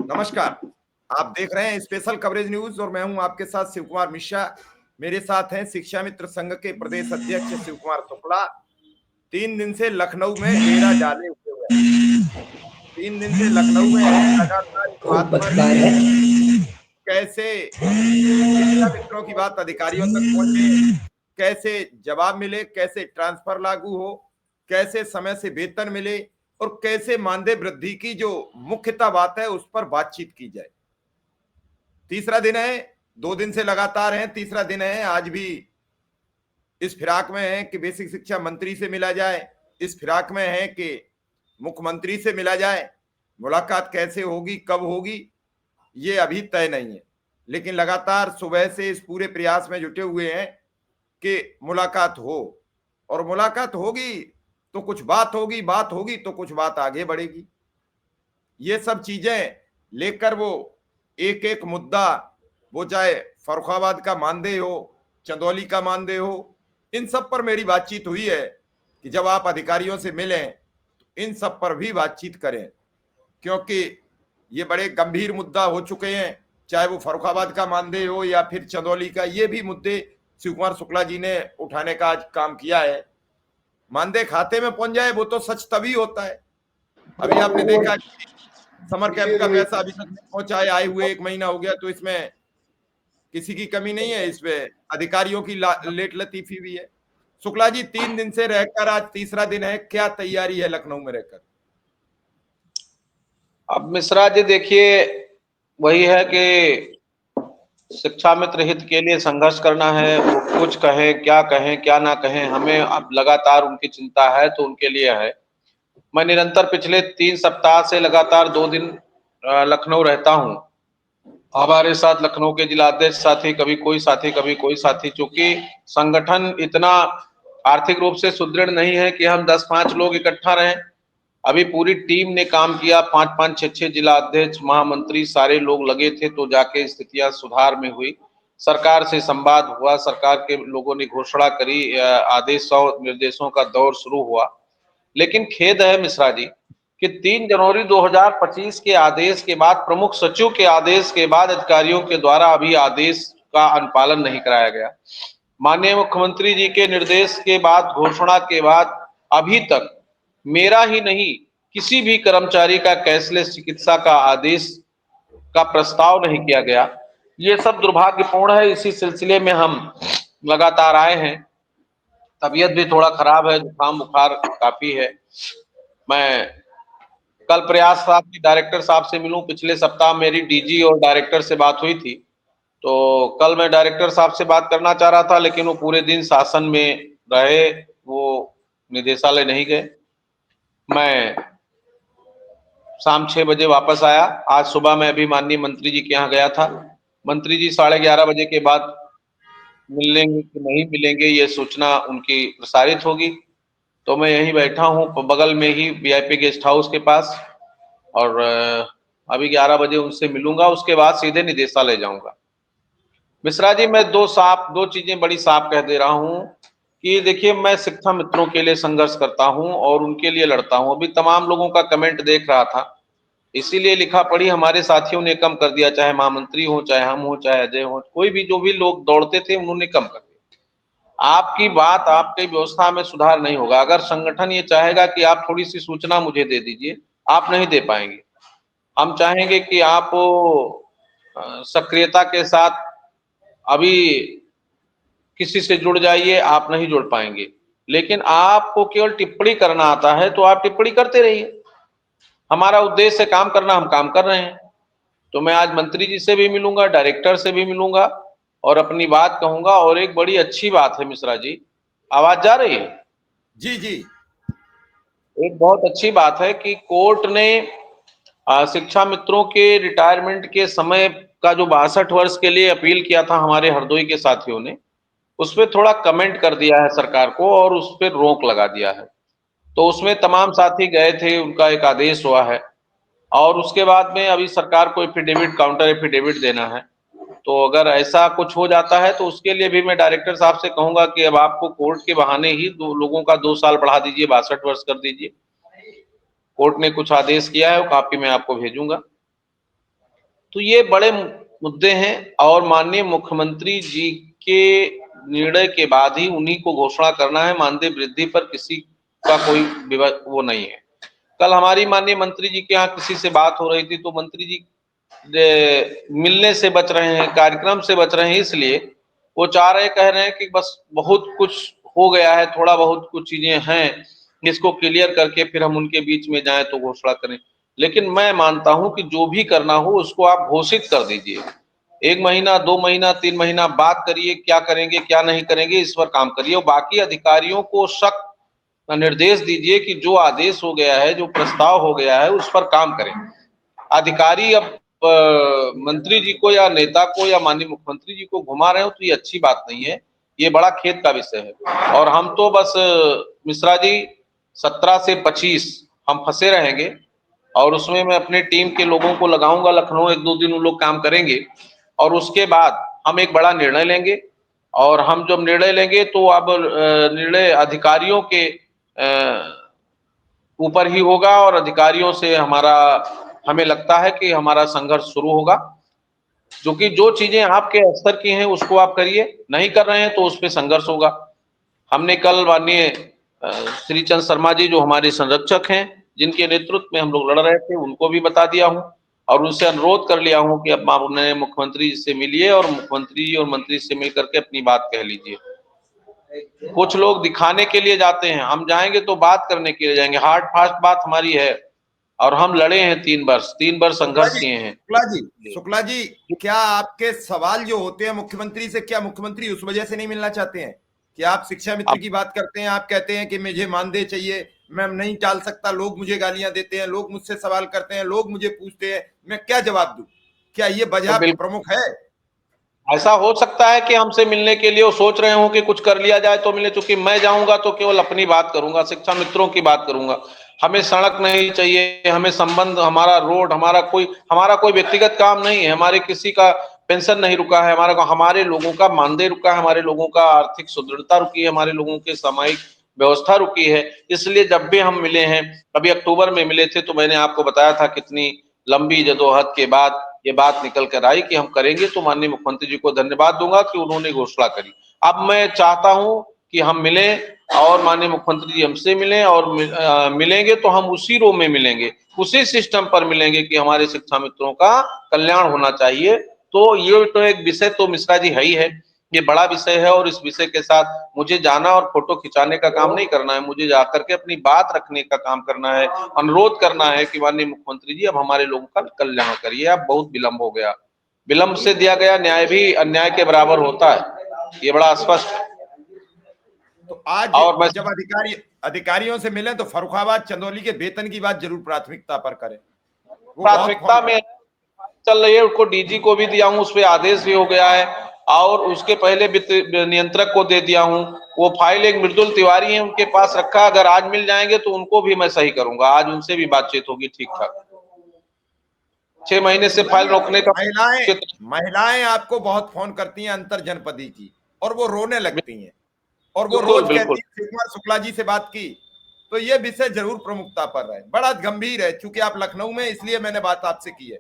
नमस्कार, आप देख रहे हैं स्पेशल कवरेज न्यूज और मैं हूं आपके साथ शिव कुमार मिश्रा। मेरे साथ हैं शिक्षा मित्र संघ के प्रदेश अध्यक्ष शिव कुमार शुक्ला। 3 दिन से लखनऊ में डेरा डाले हुए हैं। 3 दिन से लखनऊ में है, लगातार इस बात पर कैसे शिक्षा मित्रों की बात अधिकारियों तक पहुंचे, कैसे जवाब मिले, कैसे ट्रांसफर लागू हो, कैसे समय से वेतन मिले और कैसे मानदेय वृद्धि की जो मुख्यता बात है उस पर बातचीत की जाए। तीसरा दिन है, 2 दिन से लगातार है, तीसरा दिन है। आज भी इस फिराक में है कि बेसिक शिक्षा मंत्री से मिला जाए, इस फिराक में है कि मुख्यमंत्री से मिला जाए। मुलाकात कैसे होगी, कब होगी, ये अभी तय नहीं है, लेकिन लगातार सुबह से इस पूरे प्रयास में जुटे हुए हैं कि मुलाकात हो, और मुलाकात होगी तो कुछ बात होगी, बात होगी तो कुछ बात आगे बढ़ेगी। ये सब चीजें लेकर वो एक एक मुद्दा, वो चाहे फर्रुखाबाद का मानदेय हो, चंदौली का मानदेय हो, इन सब पर मेरी बातचीत हुई है कि जब आप अधिकारियों से मिलें तो इन सब पर भी बातचीत करें, क्योंकि ये बड़े गंभीर मुद्दा हो चुके हैं। चाहे वो फर्रुखाबाद का मानदेय हो या फिर चंदौली का, ये भी मुद्दे शिव कुमार शुक्ला जी ने उठाने का आज काम किया है। मानदेय खाते में पहुंच जाए वो तो सच तभी होता है। अभी आपने देखा कि समर कैंप का पैसा अभी तक नहीं पहुंचा है, आए हुए 1 महीना हो गया, तो इसमें किसी की कमी नहीं है, इसमें अधिकारियों की लेट लतीफी भी है। शुक्ला जी, 3 दिन से रहकर आज तीसरा दिन है, क्या तैयारी है लखनऊ में रहकर? अब मिश्रा जी देखिए, वही है कि शिक्षा मित्र हित के लिए संघर्ष करना है। वो कुछ कहें, क्या ना कहें, हमें अब लगातार उनकी चिंता है तो उनके लिए है। मैं निरंतर पिछले 3 सप्ताह से लगातार 2 दिन लखनऊ रहता हूँ। हमारे साथ लखनऊ के जिलाध्यक्ष साथी, कभी कोई साथी कभी कोई साथी, चूंकि संगठन इतना आर्थिक रूप से सुदृढ़ नहीं है कि हम 10-5 लोग इकट्ठा रहें। अभी पूरी टीम ने काम किया, 5-5, 6-6 जिला अध्यक्ष, महामंत्री, सारे लोग लगे थे, तो जाके स्थितियां सुधार में हुई। सरकार से संवाद हुआ, सरकार के लोगों ने घोषणा करी, आदेश और निर्देशों का दौर शुरू हुआ। लेकिन खेद है मिश्रा जी कि 3 जनवरी 2025 के आदेश के बाद, प्रमुख सचिव के आदेश के बाद अधिकारियों के द्वारा अभी आदेश का अनुपालन नहीं कराया गया। माननीय मुख्यमंत्री जी के निर्देश के बाद, घोषणा के बाद अभी तक मेरा ही नहीं, किसी भी कर्मचारी का कैशलेस चिकित्सा का आदेश का प्रस्ताव नहीं किया गया। ये सब दुर्भाग्यपूर्ण है। इसी सिलसिले में हम लगातार आए हैं। तबीयत भी थोड़ा खराब है, जुकाम बुखार काफी है। मैं कल प्रयास साहब की डायरेक्टर साहब से मिलूं। पिछले सप्ताह मेरी डीजी और डायरेक्टर से बात हुई थी, तो कल मैं डायरेक्टर साहब से बात करना चाह रहा था, लेकिन वो पूरे दिन शासन में रहे, वो निदेशालय नहीं गए। मैं शाम 6 बजे वापस आया। आज सुबह मैं अभी माननीय मंत्री जी के यहाँ गया था। मंत्री जी 11:30 बजे के बाद मिलेंगे कि नहीं मिलेंगे, ये सूचना उनकी प्रसारित होगी। तो मैं यहीं बैठा हूँ बगल में ही वीआईपी गेस्ट हाउस के पास, और अभी 11 बजे उनसे मिलूंगा, उसके बाद सीधे निदेशालय जाऊंगा। मिश्रा जी, मैं दो चीजें बड़ी साफ कह दे रहा हूँ कि देखिए, मैं शिक्षा मित्रों के लिए संघर्ष करता हूँ और उनके लिए लड़ता हूँ। अभी तमाम लोगों का कमेंट देख रहा था, इसीलिए लिखा पढ़ी हमारे साथियों ने कम कर दिया, चाहे महामंत्री हो, चाहे हम हो, चाहे अजय हो, कोई भी, जो भी लोग दौड़ते थे उन्होंने कम कर दिया। आपकी बात, आपकी व्यवस्था में सुधार नहीं होगा। अगर संगठन ये चाहेगा कि आप थोड़ी सी सूचना मुझे दे दीजिए, आप नहीं दे पाएंगे। हम चाहेंगे कि आप सक्रियता के साथ अभी किसी से जुड़ जाइए, आप नहीं जुड़ पाएंगे। लेकिन आपको केवल टिप्पणी करना आता है, तो आप टिप्पणी करते रहिए। हमारा उद्देश्य है काम करना, हम काम कर रहे हैं। तो मैं आज मंत्री जी से भी मिलूंगा, डायरेक्टर से भी मिलूंगा और अपनी बात कहूंगा। और एक बड़ी अच्छी बात है मिश्रा जी, आवाज जा रही है? जी जी। एक बहुत अच्छी बात है कि कोर्ट ने शिक्षा मित्रों के रिटायरमेंट के समय का जो 62 वर्ष के लिए अपील किया था हमारे हरदोई के साथियों ने, उस पर थोड़ा कमेंट कर दिया है सरकार को और उस पर रोक लगा दिया है। तो उसमें तमाम साथी गए थे, उनका एक आदेश हुआ है और उसके बाद में अभी सरकार को एफिडेविट, काउंटर एफिडेविट देना है। तो अगर ऐसा कुछ हो जाता है तो उसके लिए भी मैं डायरेक्टर साहब से कहूंगा कि अब आपको कोर्ट के बहाने ही दो लोगों का 2 साल बढ़ा दीजिए, 62 वर्ष कर दीजिए। कोर्ट ने कुछ आदेश किया है, वो कॉपी मैं आपको भेजूंगा। तो ये बड़े मुद्दे हैं और माननीय मुख्यमंत्री जी के निर्णय के बाद ही उन्हीं को घोषणा करना है। मानदेय वृद्धि पर किसी का कोई वो नहीं है। कल हमारी माननीय मंत्री जी के यहाँ किसी से बात हो रही थी, तो मंत्री जी मिलने से बच रहे हैं, कार्यक्रम से बच रहे हैं, इसलिए वो कह रहे हैं कि बस बहुत कुछ हो गया है, थोड़ा बहुत कुछ चीजें हैं, इसको क्लियर करके फिर हम उनके बीच में जाएं तो घोषणा करें। लेकिन मैं मानता हूं कि जो भी करना हो उसको आप घोषित कर दीजिए। 1 महीना, 2 महीना, 3 महीना बात करिए, क्या करेंगे क्या नहीं करेंगे, इस पर काम करिए। और बाकी अधिकारियों को सख्त निर्देश दीजिए कि जो आदेश हो गया है, जो प्रस्ताव हो गया है, उस पर काम करें। अधिकारी अब मंत्री जी को या नेता को या माननीय मुख्यमंत्री जी को घुमा रहे हो तो ये अच्छी बात नहीं है, ये बड़ा खेद का विषय है। और हम तो बस मिश्रा जी 17 से 25 हम फंसे रहेंगे और उसमें मैं अपने टीम के लोगों को लगाऊंगा लखनऊ, 1-2 दिन उन लोग काम करेंगे और उसके बाद हम एक बड़ा निर्णय लेंगे। और हम जब निर्णय लेंगे तो अब निर्णय अधिकारियों के ऊपर ही होगा और अधिकारियों से हमें लगता है कि हमारा संघर्ष शुरू होगा। जो कि जो चीजें आपके स्तर की हैं उसको आप करिए, नहीं कर रहे हैं तो उस पर संघर्ष होगा। हमने कल माननीय श्री चंद शर्मा जी जो हमारे संरक्षक हैं, जिनके नेतृत्व में हम लोग लड़ रहे थे, उनको भी बता दिया हूं और उनसे अनुरोध कर लिया हूं कि अब आप उन्हें मुख्यमंत्री जी से मिलिए और मुख्यमंत्री जी और मंत्री से मिल करके अपनी बात कह लीजिए। कुछ लोग दिखाने के लिए जाते हैं, हम जाएंगे तो बात करने के लिए जाएंगे। हार्ड फास्ट बात हमारी है और हम लड़े हैं 3 वर्ष संघर्ष किए हैं। शुक्ला जी, क्या आपके सवाल जो होते हैं मुख्यमंत्री से, क्या मुख्यमंत्री उस वजह से नहीं मिलना चाहते हैं कि आप शिक्षा मित्र की बात करते हैं, आप कहते हैं कि मुझे मानदेय चाहिए, मैं नहीं टाल सकता, लोग मुझे गालियां देते हैं, लोग मुझसे सवाल करते हैं, लोग मुझे पूछते हैं, मैं क्या जवाब दूं? क्या ये वजह प्रमुख है? ऐसा हो सकता है कि हमसे मिलने के लिए वो सोच रहे हो कि कुछ कर लिया जाए तो मिले, चूंकि मैं जाऊंगा तो केवल अपनी बात करूंगा, शिक्षा मित्रों की बात करूंगा। हमें सड़क नहीं चाहिए, हमें संबंध, हमारा रोड, हमारा कोई व्यक्तिगत काम नहीं है, हमारे किसी का पेंशन नहीं रुका है, हमारे लोगों का मानदेय रुका है, हमारे लोगों का आर्थिक सुदृढ़ता रुकी है, हमारे लोगों की सामाजिक व्यवस्था रुकी है। इसलिए जब भी हम मिले हैं, अभी अक्टूबर में मिले थे तो मैंने आपको बताया था कितनी लंबी जदोजहद के बाद ये बात निकल कर आई कि हम करेंगे। तो माननीय मुख्यमंत्री जी को धन्यवाद दूंगा कि उन्होंने घोषणा करी। अब मैं चाहता हूं कि हम मिलें और माननीय मुख्यमंत्री जी हमसे मिलें और मिलेंगे तो हम उसी रो में मिलेंगे, उसी सिस्टम पर मिलेंगे कि हमारे शिक्षा मित्रों का कल्याण होना चाहिए। तो ये तो एक विषय तो मिश्रा जी है ही है, ये बड़ा विषय है और इस विषय के साथ मुझे जाना और फोटो खिंचाने का काम नहीं करना है, मुझे जाकर के अपनी बात रखने का काम करना है, अनुरोध करना है कि माननीय मुख्यमंत्री जी अब हमारे लोगों का कल्याण करिए। अब बहुत विलंब हो गया, विलंब से दिया गया न्याय भी अन्याय के बराबर होता है, ये बड़ा स्पष्ट है। तो आज और जब अधिकारियों से मिले तो फर्रुखाबाद चंदौली के वेतन की बात जरूर प्राथमिकता पर करें। प्राथमिकता में चल रही है, उसको डीजी को भी दिया हूं, उस पर आदेश भी हो गया है और उसके पहले वित्त नियंत्रक को दे दिया हूं। वो फाइल एक मृदुल तिवारी है उनके पास रखा, अगर आज मिल जाएंगे तो उनको भी मैं सही करूंगा, आज उनसे भी बातचीत होगी ठीक ठाक। 6 महीने से फाइल रोकने का महिलाएं आपको बहुत फोन करती हैं अंतर जनपदी की और वो रोने लगती हैं और वो बिल्कुल रोज कहती है शिव कुमार शुक्ला जी से बात की। तो ये विषय जरूर प्रमुखता पर रहे, बड़ा गंभीर है, चूंकि आप लखनऊ में, इसलिए मैंने बात आपसे की है।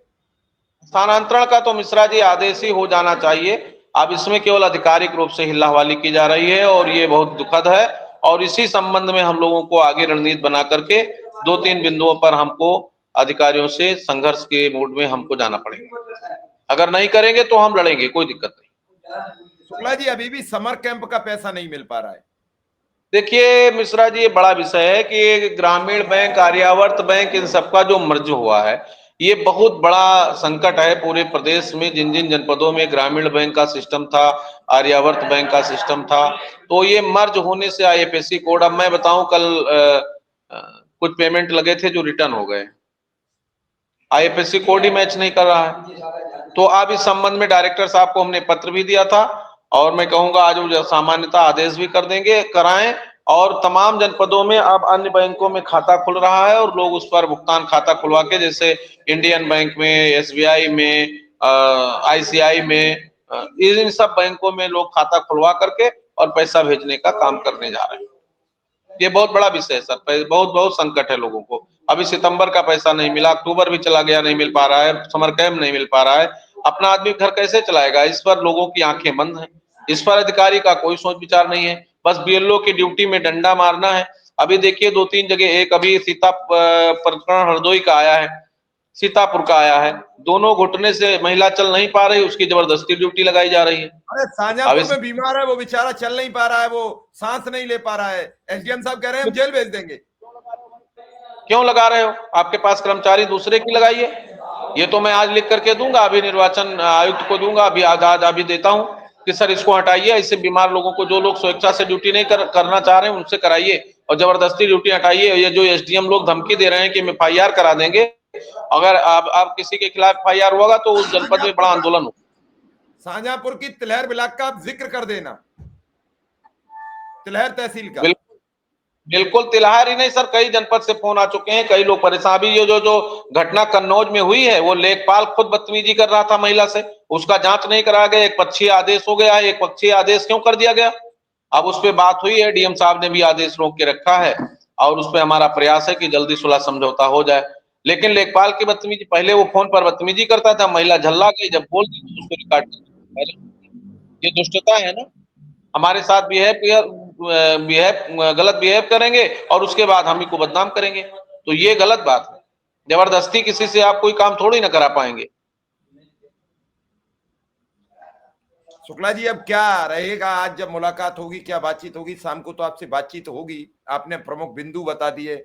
स्थानांतरण का तो मिश्रा जी आदेश ही हो जाना चाहिए। अब इसमें केवल आधिकारिक रूप से हिल्लाहवाली की जा रही है और ये बहुत दुखद है और इसी संबंध में हम लोगों को आगे रणनीति बना करके 2-3 बिंदुओं पर हमको अधिकारियों से संघर्ष के मूड में हमको जाना पड़ेगा। अगर नहीं करेंगे तो हम लड़ेंगे, कोई दिक्कत नहीं। शुक्ला जी, अभी भी समर कैंप का पैसा नहीं मिल पा रहा है। देखिए मिश्रा जी, ये बड़ा विषय है कि ग्रामीण बैंक, आर्यावर्त बैंक, इन सबका जो मर्ज हुआ है, ये बहुत बड़ा संकट है पूरे प्रदेश में। जिन जिन जनपदों में ग्रामीण बैंक का सिस्टम था, आर्यावर्त बैंक का सिस्टम था, तो ये मर्ज होने से आईएफएससी कोड, अब मैं बताऊं कल कुछ पेमेंट लगे थे जो रिटर्न हो गए, आईएफएससी कोड ही मैच नहीं कर रहा है। तो अब इस संबंध में डायरेक्टर साहब को हमने पत्र भी दिया था और मैं कहूंगा आज वो सामान्यतः आदेश भी कर देंगे, कराएं। और तमाम जनपदों में अब अन्य बैंकों में खाता खुल रहा है और लोग उस पर भुगतान खाता खुलवा के, जैसे इंडियन बैंक में, एसबीआई में, आईसीआई में, इन सब बैंकों में लोग खाता खुलवा करके और पैसा भेजने का काम करने जा रहे हैं। ये बहुत बड़ा विषय है सर, बहुत बहुत संकट है लोगों को। अभी सितंबर का पैसा नहीं मिला, अक्टूबर भी चला गया, नहीं मिल पा रहा है, समर कैंप नहीं मिल पा रहा है, अपना आदमी घर कैसे चलाएगा? इस पर लोगों की आंखें बंद हैं, इस पर अधिकारी का कोई सोच विचार नहीं है, बस बीएलओ की ड्यूटी में डंडा मारना है। अभी देखिए 2-3 जगह, एक अभी सीता प्रकरण हरदोई का आया है, सीतापुर का आया है, दोनों घुटने से महिला चल नहीं पा रही, उसकी जबरदस्ती ड्यूटी लगाई जा रही है। अरे अब शाहजहांपुर इस में बीमार है वो बेचारा, चल नहीं पा रहा है, वो सांस नहीं ले पा रहा है, एसडीएम साहब कह रहे हैं हम जेल भेज देंगे। क्यों लगा रहे हो? आपके पास कर्मचारी दूसरे की लगाइए। ये तो मैं आज लिख करके दूंगा, अभी निर्वाचन आयुक्त को दूंगा, अभी आज अभी देता हूं कि सर इसको हटाइए, ऐसे बीमार लोगों को, जो लोग स्वेच्छा से ड्यूटी नहीं करना चाह रहे हैं उनसे कराइए, और जबरदस्ती ड्यूटी हटाइए। ये जो एसडीएम लोग धमकी दे रहे हैं कि हम एफआईआर करा देंगे, अगर आप किसी के खिलाफ एफआईआर होगा तो उस जनपद में बड़ा आंदोलन हो। शाहजहांपुर की तिलहर ब्लॉक का आप जिक्र कर देना, तिलहर तहसील का। बिल्कुल बिल्कुल, तिलहार ही नहीं सर, कई जनपद से फोन आ चुके हैं, कई लोग परेशान। अभी ये जो घटना कन्नौज में हुई है, वो लेखपाल खुद बदतमीजी कर रहा था महिला से, उसका जांच नहीं कराया गया, एक पक्षीय आदेश हो गया है। एक पक्षीय आदेश क्यों कर दिया गया? अब उस पर बात हुई है, डीएम साहब ने भी आदेश रोक के रखा है, और उस पर हमारा प्रयास है कि जल्दी सुलह समझौता हो जाए। लेकिन लेखपाल की बदतमीजी, पहले वो फोन पर बदतमीजी करता था, महिला झल्ला गई, जब बोल दी तो उसको रिकॉर्ड कर दिया। ये दुष्टता है ना, हमारे साथ गलत बिहेव करेंगे और उसके बाद हम ही को बदनाम करेंगे, तो ये गलत बात है। जबरदस्ती किसी से आप कोई काम थोड़ी ना करा पाएंगे। शुक्ला जी अब क्या रहेगा, आज जब मुलाकात होगी क्या बातचीत होगी? शाम को तो आपसे बातचीत होगी, आपने प्रमुख बिंदु बता दिए।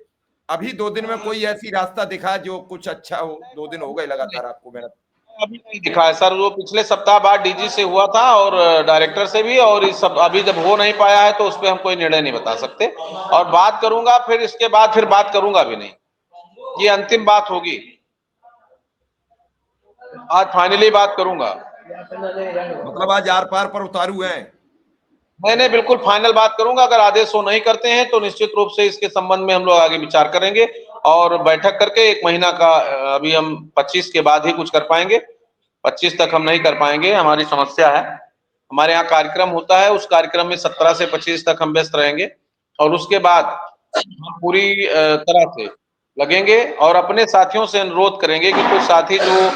अभी 2 दिन में कोई ऐसी रास्ता दिखा जो कुछ अच्छा हो? 2 दिन हो गए लगातार आपको मेहनत। अभी नहीं दिखा है सर, वो पिछले सप्ताह बाद डीजी से हुआ था और डायरेक्टर से भी, और इस सब अभी जब हो नहीं पाया है तो उस पर हम कोई निर्णय नहीं बता सकते, और बात करूंगा फिर इसके बाद फिर बात करूंगा भी नहीं, ये अंतिम बात होगी, आज फाइनली बात करूंगा। मतलब आज आर पार पर उतारू हैं? मैंने बिल्कुल फाइनल बात करूंगा, अगर आदेश वो नहीं करते हैं तो निश्चित रूप से इसके संबंध में हम लोग आगे विचार करेंगे, और बैठक करके 1 महीना का, अभी हम 25 के बाद ही कुछ कर पाएंगे, 25 तक हम नहीं कर पाएंगे, हमारी समस्या है। हमारे यहाँ कार्यक्रम होता है, उस कार्यक्रम में 17 से 25 तक हम व्यस्त रहेंगे, और उसके बाद हम पूरी तरह से लगेंगे, और अपने साथियों से अनुरोध करेंगे कि कुछ साथी जो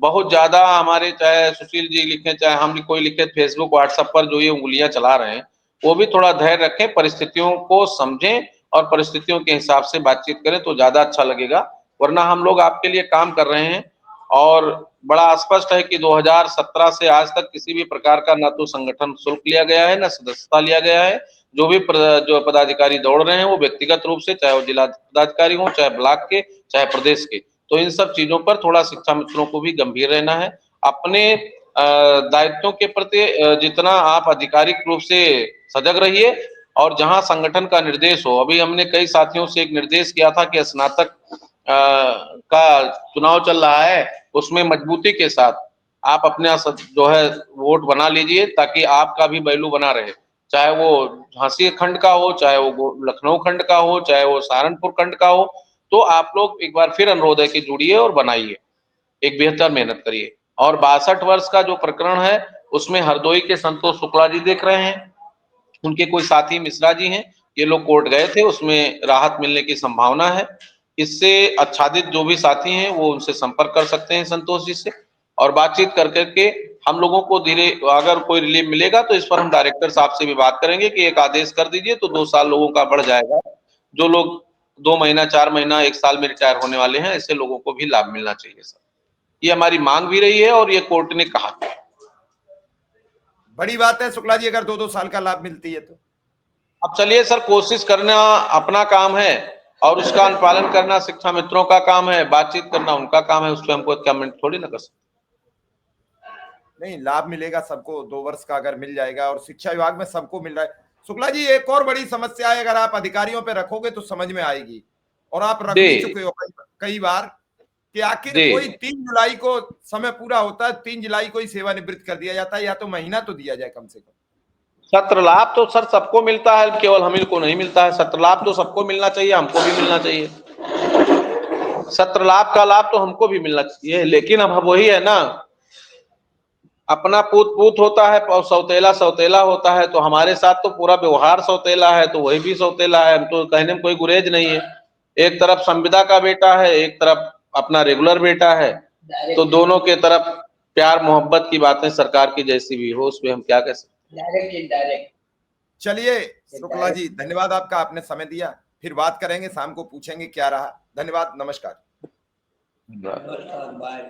बहुत ज्यादा हमारे, चाहे सुशील जी लिखे चाहे हम कोई लिखे फेसबुक व्हाट्सएप पर, जो ये उंगलियां चला रहे हैं, वो भी थोड़ा धैर्य रखें, परिस्थितियों को समझें और परिस्थितियों के हिसाब से बातचीत करें तो ज्यादा अच्छा लगेगा। वरना हम लोग आपके लिए काम कर रहे हैं, और बड़ा स्पष्ट है कि 2017 से आज तक किसी भी प्रकार का ना तो संगठन शुल्क लिया गया है, ना सदस्यता लिया गया है। जो भी जो पदाधिकारी दौड़ रहे हैं वो व्यक्तिगत रूप से, चाहे वो जिला पदाधिकारी हो, चाहे ब्लॉक के, चाहे प्रदेश के, तो इन सब चीजों पर थोड़ा शिक्षा मित्रों को भी गंभीर रहना है। अपने दायित्वों के प्रति जितना आप आधिकारिक रूप से सजग रहिए, और जहां संगठन का निर्देश हो, अभी हमने कई साथियों से एक निर्देश किया था कि स्नातक का चुनाव चल रहा है, उसमें मजबूती के साथ आप अपने जो है वोट बना लीजिए, ताकि आपका भी वैल्यू बना रहे, चाहे वो झांसी खंड का हो, चाहे वो लखनऊ खंड का हो, चाहे वो सहारनपुर खंड का हो। तो आप लोग एक बार फिर अनुरोध है कि जुड़िए और बनाइए, एक बेहतर मेहनत करिए। और 62 वर्ष का जो प्रकरण है, उसमें हरदोई के संतोष शुक्ला जी देख रहे हैं, उनके कोई साथी मिश्रा जी हैं, ये लोग कोर्ट गए थे, उसमें राहत मिलने की संभावना है। इससे आच्छादित जो भी साथी हैं वो उनसे संपर्क कर सकते हैं संतोष जी से, और बातचीत कर करके हम लोगों को धीरे, अगर कोई रिलीफ मिलेगा तो इस पर हम डायरेक्टर साहब से भी बात करेंगे कि एक आदेश कर दीजिए, तो 2 साल लोगों का बढ़ जाएगा। जो लोग 2 महीना, 4 महीना, 1 साल में रिटायर होने वाले हैं, ऐसे लोगों को भी लाभ मिलना चाहिए सर, ये हमारी मांग भी रही है और ये कोर्ट ने कहा। बड़ी बात है शुक्ला जी, अगर 2-2 साल का लाभ मिलती है तो। अब चलिए सर, कोशिश करना अपना काम है, और उसका अनुपालन करना शिक्षा मित्रों का काम है, बातचीत करना उनका काम है, उस पर हमको कमेंट थोड़ी ना कर सकते। नहीं, लाभ मिलेगा सबको, 2 वर्ष का अगर मिल जाएगा, और शिक्षा विभाग में सबको मिल रहा है। शुक्ला जी एक और बड़ी समस्या है, अगर आप अधिकारियों पे रखोगे तो समझ में आएगी, और आप रख भी चुके हो कई बार, कि आखिर कोई 3 जुलाई को समय पूरा होता है, 3 जुलाई को ही सेवानिवृत्त कर दिया जाता है, या तो महीना तो दिया जाए कम से कम। सत्र लाभ तो सर सबको मिलता है, केवल हम ही को नहीं मिलता है। सत्र लाभ तो सबको मिलना चाहिए, हमको भी मिलना चाहिए, सत्र लाभ का लाभ तो हमको भी मिलना चाहिए। लेकिन अब वही है ना, अपना पूत पूत होता है और सौतेला सौतेला होता है, तो हमारे साथ तो पूरा व्यवहार सौतेला है, तो वही भी सौतेला है, हम तो कहने में कोई गुरेज नहीं है। एक तरफ संविदा का बेटा है, एक तरफ अपना रेगुलर बेटा है, तो दोनों के तरफ प्यार मोहब्बत की बातें सरकार की जैसी भी हो, उसमें हम क्या कह सकते हैं। Direct indirect. चलिए शुक्ला जी, धन्यवाद आपका, आपने समय दिया। फिर बात करेंगे, शाम को पूछेंगे क्या रहा। धन्यवाद, नमस्कार। नमस्कार, बाय।